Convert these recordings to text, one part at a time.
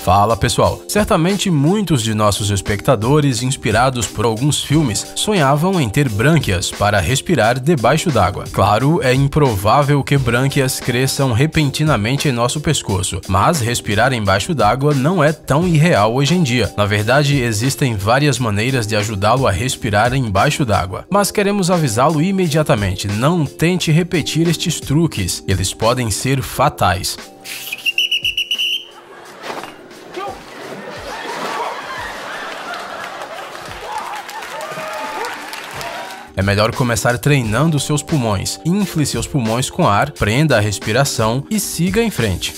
Fala pessoal, certamente muitos de nossos espectadores, inspirados por alguns filmes, sonhavam em ter brânquias para respirar debaixo d'água. Claro, é improvável que brânquias cresçam repentinamente em nosso pescoço, mas respirar embaixo d'água não é tão irreal hoje em dia. Na verdade, existem várias maneiras de ajudá-lo a respirar embaixo d'água. Mas queremos avisá-lo imediatamente, não tente repetir estes truques, eles podem ser fatais. É melhor começar treinando seus pulmões. Infle seus pulmões com ar, prenda a respiração e siga em frente.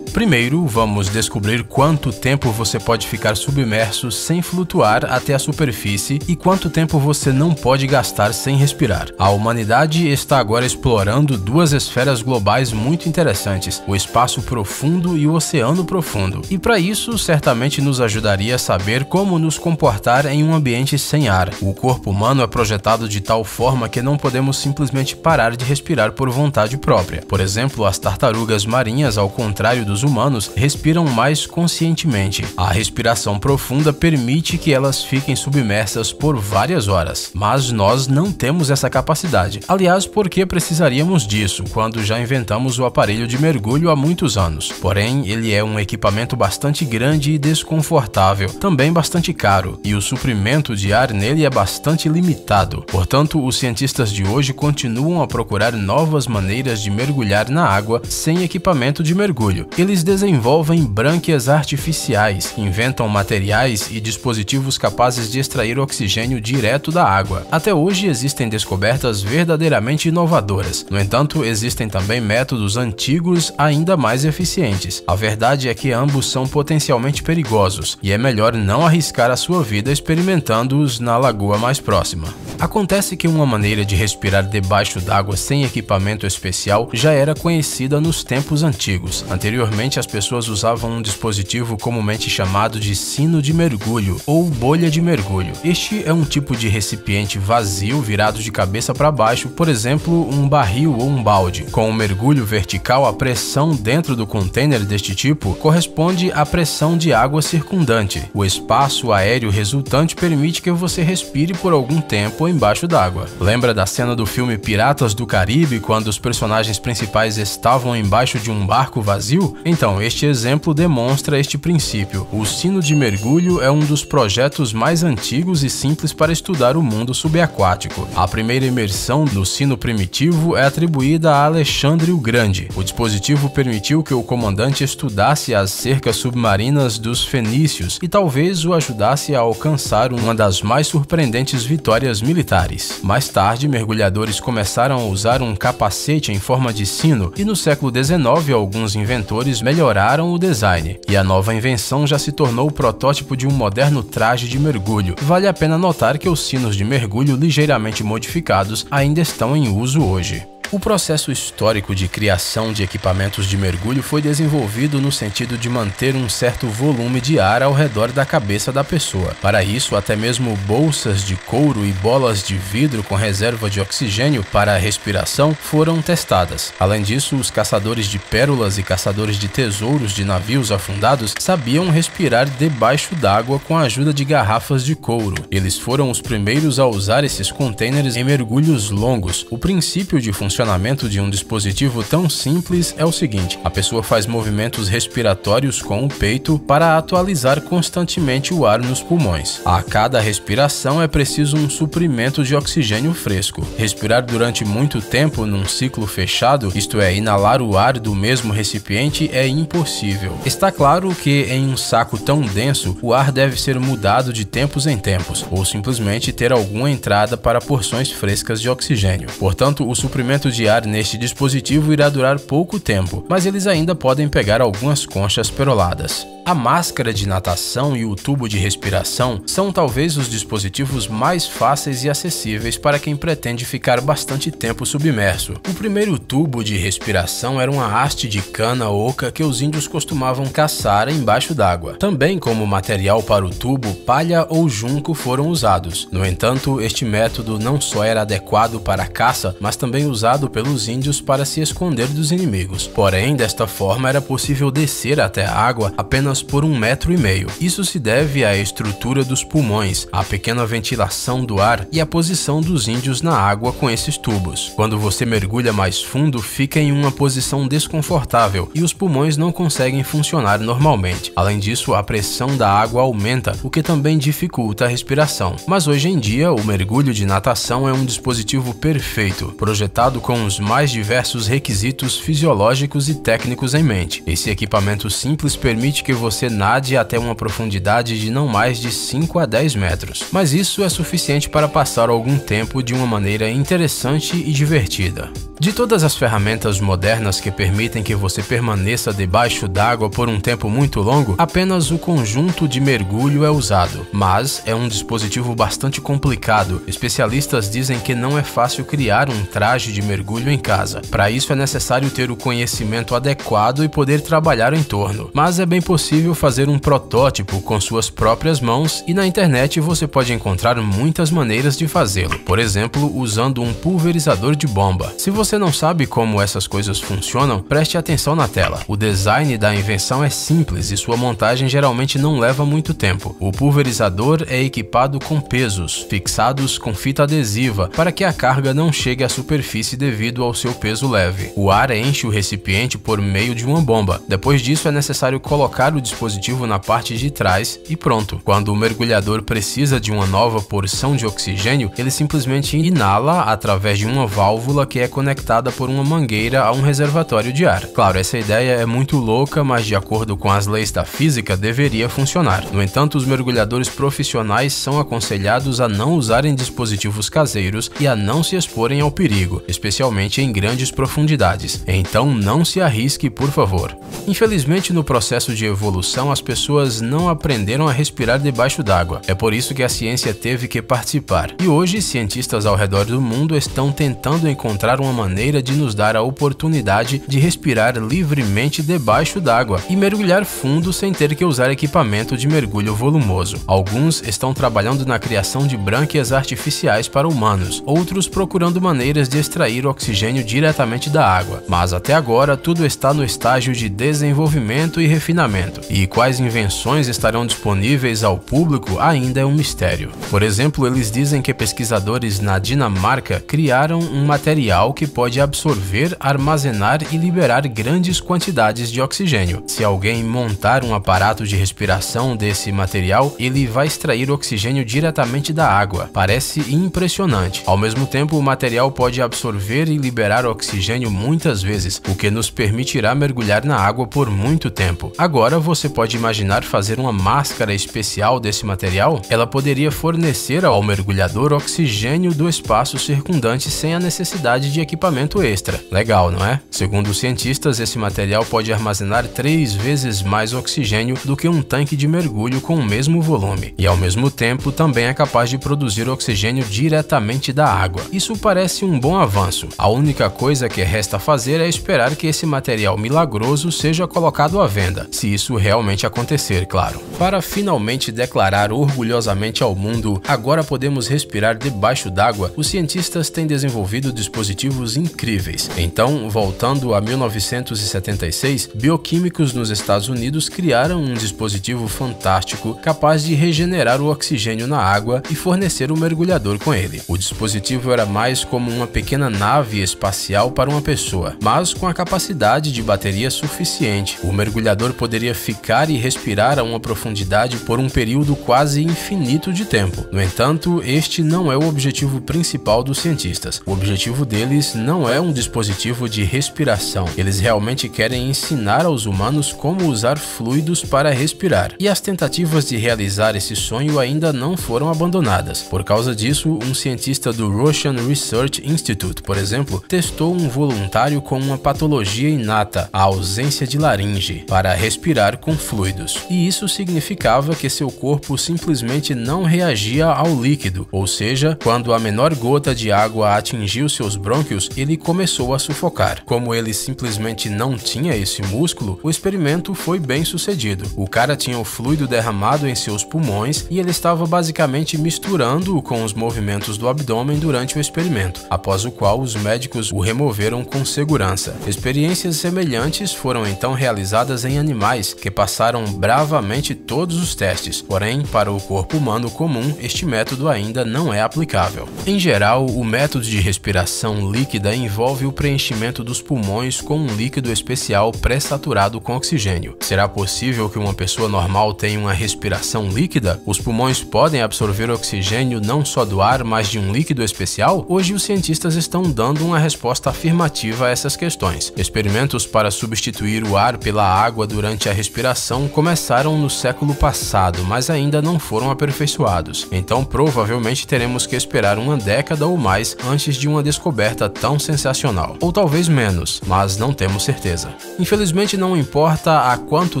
Primeiro, vamos descobrir quanto tempo você pode ficar submerso sem flutuar até a superfície e quanto tempo você não pode gastar sem respirar. A humanidade está agora explorando duas esferas globais muito interessantes, o espaço profundo e o oceano profundo. E para isso, certamente nos ajudaria a saber como nos comportar em um ambiente sem ar. O corpo humano é projetado de tal forma que não podemos simplesmente parar de respirar por vontade própria. Por exemplo, as tartarugas marinhas, ao contrário dos humanos, respiram mais conscientemente. A respiração profunda permite que elas fiquem submersas por várias horas, mas nós não temos essa capacidade. Aliás, por que precisaríamos disso, quando já inventamos o aparelho de mergulho há muitos anos? Porém, ele é um equipamento bastante grande e desconfortável, também bastante caro, e o suprimento de ar nele é bastante limitado. Portanto, os cientistas de hoje continuam a procurar novas maneiras de mergulhar na água sem equipamento de mergulho. Eles desenvolvem brânquias artificiais, inventam materiais e dispositivos capazes de extrair oxigênio direto da água. Até hoje existem descobertas verdadeiramente inovadoras. No entanto, existem também métodos antigos ainda mais eficientes. A verdade é que ambos são potencialmente perigosos e é melhor não arriscar a sua vida experimentando-os na lagoa mais próxima. Acontece que uma maneira de respirar debaixo d'água sem equipamento especial já era conhecida nos tempos antigos. Anteriormente, as pessoas usavam um dispositivo comumente chamado de sino de mergulho ou bolha de mergulho. Este é um tipo de recipiente vazio virado de cabeça para baixo, por exemplo, um barril ou um balde. Com o mergulho vertical, a pressão dentro do container deste tipo corresponde à pressão de água circundante. O espaço aéreo resultante permite que você respire por algum tempo embaixo d'água. Lembra da cena do filme Piratas do Caribe, quando os personagens principais estavam embaixo de um barco vazio? Então, este exemplo demonstra este princípio. O sino de mergulho é um dos projetos mais antigos e simples para estudar o mundo subaquático. A primeira imersão no sino primitivo é atribuída a Alexandre o Grande. O dispositivo permitiu que o comandante estudasse as cercas submarinas dos fenícios e talvez o ajudasse a alcançar uma das mais surpreendentes vitórias militares. Mais tarde, mergulhadores começaram a usar um capacete em forma de sino e no século XIX alguns inventores melhoraram o design, e a nova invenção já se tornou o protótipo de um moderno traje de mergulho. Vale a pena notar que os sinos de mergulho ligeiramente modificados ainda estão em uso hoje. O processo histórico de criação de equipamentos de mergulho foi desenvolvido no sentido de manter um certo volume de ar ao redor da cabeça da pessoa. Para isso, até mesmo bolsas de couro e bolas de vidro com reserva de oxigênio para a respiração foram testadas. Além disso, os caçadores de pérolas e caçadores de tesouros de navios afundados sabiam respirar debaixo d'água com a ajuda de garrafas de couro. Eles foram os primeiros a usar esses containers em mergulhos longos. O princípio de funcionamento de um dispositivo tão simples é o seguinte: a pessoa faz movimentos respiratórios com o peito para atualizar constantemente o ar nos pulmões. A cada respiração é preciso um suprimento de oxigênio fresco. Respirar durante muito tempo num ciclo fechado, isto é, inalar o ar do mesmo recipiente, é impossível. Está claro que em um saco tão denso, o ar deve ser mudado de tempos em tempos, ou simplesmente ter alguma entrada para porções frescas de oxigênio. Portanto, o suprimento de ar neste dispositivo irá durar pouco tempo, mas eles ainda podem pegar algumas conchas peroladas. A máscara de natação e o tubo de respiração são talvez os dispositivos mais fáceis e acessíveis para quem pretende ficar bastante tempo submerso. O primeiro tubo de respiração era uma haste de cana oca que os índios costumavam caçar embaixo d'água. Também como material para o tubo, palha ou junco foram usados. No entanto, este método não só era adequado para a caça, mas também usado usado pelos índios para se esconder dos inimigos. Porém, desta forma era possível descer até a água apenas por 1,5 metros. Isso se deve à estrutura dos pulmões, à pequena ventilação do ar e à posição dos índios na água com esses tubos. Quando você mergulha mais fundo, fica em uma posição desconfortável e os pulmões não conseguem funcionar normalmente. Além disso, a pressão da água aumenta, o que também dificulta a respiração. Mas hoje em dia, o mergulho de natação é um dispositivo perfeito, projetado com os mais diversos requisitos fisiológicos e técnicos em mente. Esse equipamento simples permite que você nade até uma profundidade de não mais de 5 a 10 metros. Mas isso é suficiente para passar algum tempo de uma maneira interessante e divertida. De todas as ferramentas modernas que permitem que você permaneça debaixo d'água por um tempo muito longo, apenas o conjunto de mergulho é usado. Mas é um dispositivo bastante complicado. Especialistas dizem que não é fácil criar um traje de mergulho em casa. Para isso é necessário ter o conhecimento adequado e poder trabalhar em torno. Mas é bem possível fazer um protótipo com suas próprias mãos e na internet você pode encontrar muitas maneiras de fazê-lo. Por exemplo, usando um pulverizador de bomba. Se você não sabe como essas coisas funcionam, preste atenção na tela. O design da invenção é simples e sua montagem geralmente não leva muito tempo. O pulverizador é equipado com pesos, fixados com fita adesiva, para que a carga não chegue à superfície devido ao seu peso leve. O ar enche o recipiente por meio de uma bomba. Depois disso é necessário colocar o dispositivo na parte de trás e pronto. Quando o mergulhador precisa de uma nova porção de oxigênio, ele simplesmente inala através de uma válvula que é conectada por uma mangueira a um reservatório de ar. Claro, essa ideia é muito louca, mas de acordo com as leis da física deveria funcionar. No entanto, os mergulhadores profissionais são aconselhados a não usarem dispositivos caseiros e a não se exporem ao perigo, especialmente em grandes profundidades. Então não se arrisque, por favor. Infelizmente, no processo de evolução, as pessoas não aprenderam a respirar debaixo d'água. É por isso que a ciência teve que participar. E hoje, cientistas ao redor do mundo estão tentando encontrar uma maneira de nos dar a oportunidade de respirar livremente debaixo d'água e mergulhar fundo sem ter que usar equipamento de mergulho volumoso. Alguns estão trabalhando na criação de brânquias artificiais para humanos, outros procurando maneiras de extrair oxigênio diretamente da água. Mas até agora tudo está no estágio de desenvolvimento e refinamento, e quais invenções estarão disponíveis ao público ainda é um mistério. Por exemplo, eles dizem que pesquisadores na Dinamarca criaram um material que pode absorver, armazenar e liberar grandes quantidades de oxigênio. Se alguém montar um aparato de respiração desse material, ele vai extrair oxigênio diretamente da água. Parece impressionante. Ao mesmo tempo, o material pode absorver e liberar oxigênio muitas vezes, o que nos permitirá mergulhar na água por muito tempo. Agora, você pode imaginar fazer uma máscara especial desse material? Ela poderia fornecer ao mergulhador oxigênio do espaço circundante sem a necessidade de equipamento extra. Legal, não é? Segundo os cientistas, esse material pode armazenar 3 vezes mais oxigênio do que um tanque de mergulho com o mesmo volume, e ao mesmo tempo também é capaz de produzir oxigênio diretamente da água. Isso parece um bom avanço. A única coisa que resta fazer é esperar que esse material milagroso seja colocado à venda, se isso realmente acontecer, claro. Para finalmente declarar orgulhosamente ao mundo, agora podemos respirar debaixo d'água, os cientistas têm desenvolvido dispositivos incríveis. Então, voltando a 1976, bioquímicos nos Estados Unidos criaram um dispositivo fantástico capaz de regenerar o oxigênio na água e fornecer o mergulhador com ele. O dispositivo era mais como uma pequena nave espacial para uma pessoa, mas com a capacidade de bateria suficiente. O mergulhador poderia ficar e respirar a uma profundidade por um período quase infinito de tempo. No entanto, este não é o objetivo principal dos cientistas. O objetivo deles não é um dispositivo de respiração. Eles realmente querem ensinar aos humanos como usar fluidos para respirar. E as tentativas de realizar esse sonho ainda não foram abandonadas. Por causa disso, um cientista do Russian Research Institute, por exemplo, testou um voluntário com uma patologia inata, a ausência de laringe, para respirar com fluidos. E isso significava que seu corpo simplesmente não reagia ao líquido, ou seja, quando a menor gota de água atingiu seus brônquios, ele começou a sufocar. Como ele simplesmente não tinha esse músculo, o experimento foi bem sucedido. O cara tinha o fluido derramado em seus pulmões e ele estava basicamente misturando-o com os movimentos do abdômen durante o experimento, após o qual os médicos o removeram com segurança. Experiências semelhantes foram então realizadas em animais que passaram bravamente todos os testes, porém, para o corpo humano comum, este método ainda não é aplicável. Em geral, o método de respiração líquida envolve o preenchimento dos pulmões com um líquido especial pré-saturado com oxigênio. Será possível que uma pessoa normal tenha uma respiração líquida? Os pulmões podem absorver oxigênio não só do ar, mas de um líquido especial? Hoje os cientistas estão dando uma resposta afirmativa a essas questões. Experimentos para substituir o ar pela água durante a respiração começaram no século passado, mas ainda não foram aperfeiçoados. Então provavelmente teremos que esperar uma década ou mais antes de uma descoberta tão sensacional. Ou talvez menos, mas não temos certeza. Infelizmente não importa há quanto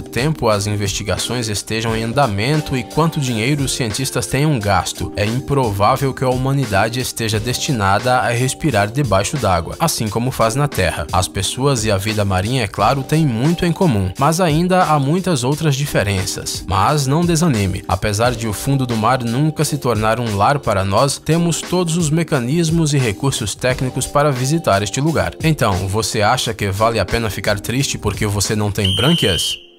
tempo as investigações estejam em andamento e quanto dinheiro os cientistas tenham gasto, é improvável que a humanidade esteja destinada a respirar debaixo d'água, assim como faz na Terra. As pessoas e a vida marinha, é claro, têm muito em comum, mas ainda há muitas outras diferenças. Mas não desanime, apesar de o fundo do mar nunca se tornar um lar para nós, temos todos os mecanismos e recursos técnicos para visitar este lugar. Então, você acha que vale a pena ficar triste porque você não tem brânquias?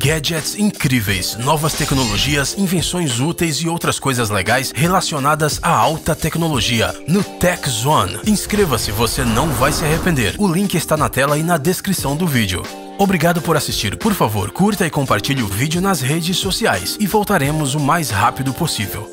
Gadgets incríveis, novas tecnologias, invenções úteis e outras coisas legais relacionadas à alta tecnologia no Tech Zone. Inscreva-se, você não vai se arrepender. O link está na tela e na descrição do vídeo. Obrigado por assistir. Por favor, curta e compartilhe o vídeo nas redes sociais e voltaremos o mais rápido possível.